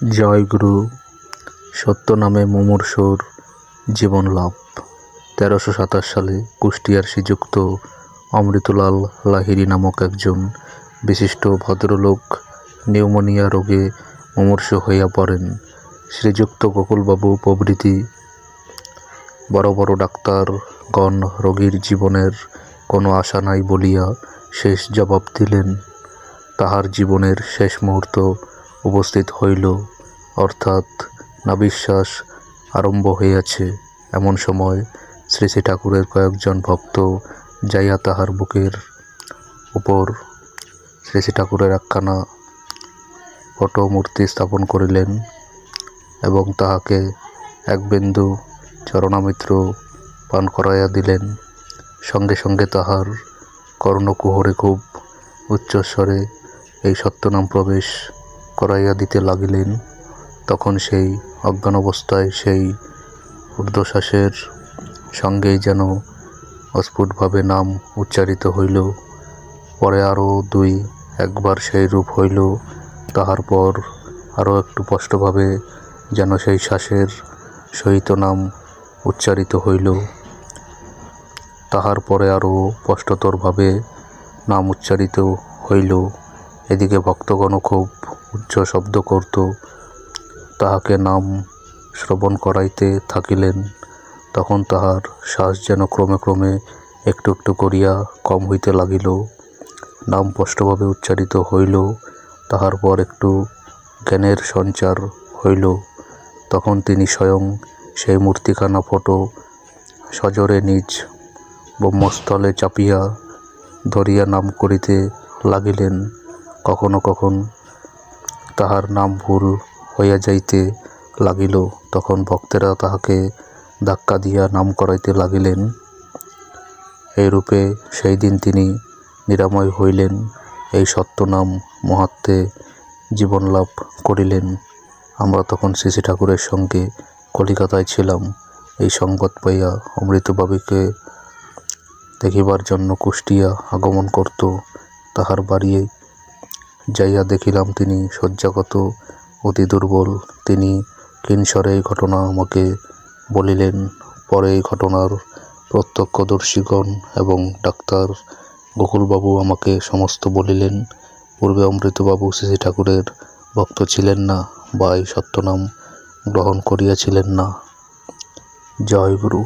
জয় গুরু। সত্য নামে মুমূর্ষুর জীবন লাভ। 1327 সালে কুষ্টিয়ার শ্রীযুক্ত অমৃতলাল লাহিড়ী নামক একজন বিশিষ্ট ভদ্রলোক নিউমোনিয়া রোগে মুমূর্ষু হইয়া পড়েন। শ্রীযুক্ত গোকুলবাবু প্রভৃতি বড় বড় ডাক্তারগণ রোগীর জীবনের কোনো আশা নাই বলিয়া শেষ জবাব দিলেন। তাহার জীবনের শেষ মুহূর্ত উপস্থিত হইল, অর্থাৎ নাভিশ্বাস আরম্ভ হইয়াছে। এমন সময় শ্রী শ্রী ঠাকুরের কয়েকজন ভক্ত যাইয়া তাহার বুকের উপর শ্রী শ্রী ঠাকুরের একখানা ফটো মূর্তি স্থাপন করিলেন এবং তাহাকে এক বিন্দু চরণামৃত পান করাইয়া দিলেন। সঙ্গে সঙ্গে তাহার কর্ণকুহরে খুব উচ্চস্বরে এই সত্যনাম প্রবেশ করাইয়া দিতে লাগিলেন। তখন সেই অজ্ঞান অবস্থায় সেই ঊর্ধ্বশ্বাসের সঙ্গেই যেন অস্ফুটভাবে নাম উচ্চারিত হইল। পরে আরও একবার সেই রূপ হইল। তাহার পর আরও একটু স্পষ্টভাবে যেন সেই শ্বাসের সহিত নাম উচ্চারিত হইল। তাহার পরে আরও স্পষ্টতরভাবে নাম উচ্চারিত হইল। এদিকে ভক্তগণ খুব উচ্চ শব্দ করত, তাহাকে নাম শ্রবণ করাইতে থাকিলেন। তখন তাহার শ্বাস যেন ক্রমে ক্রমে একটু একটু করিয়া কম হইতে লাগিল। নাম স্পষ্টভাবে উচ্চারিত হইল। তাহার পর একটু জ্ঞানের সঞ্চার হইল। তখন তিনি স্বয়ং সেই মূর্তিখানা ফটো সজোরে নিজ ব্রহ্মস্থলে চাপিয়া ধরিয়া নাম করিতে লাগিলেন। কখনো কখন তাহার নাম ভুল হইয়া যাইতে লাগিল, তখন ভক্তেরা তাহাকে ধাক্কা দিয়া নাম করাইতে লাগিলেন। এইরূপে সেই দিন তিনি নিরাময় হইলেন, এই সত্যনাম মাহাত্ম্যে জীবন লাভ করিলেন। আমরা তখন শ্রী শ্রী ঠাকুরের সঙ্গে কলিকাতায় ছিলাম। এই সংবাদ পাইয়া অমৃতবাবুকে দেখিবার জন্য কুষ্টিয়া আগমন করত। তাহার বাড়ি যাইয়া দেখিলাম তিনি শয্যাগত, অতি দুর্বল। তিনি কিনসরে এই ঘটনা আমাকে বলিলেন। পরে এই ঘটনার প্রত্যক্ষদর্শীগণ এবং ডাক্তার গোকুলবাবু আমাকে সমস্ত বলিলেন। পূর্বে অমৃতবাবু শ্রী শ্রী ঠাকুরের ভক্ত ছিলেন না বা এই সত্যনাম গ্রহণ করিয়াছিলেন না। জয় গুরু।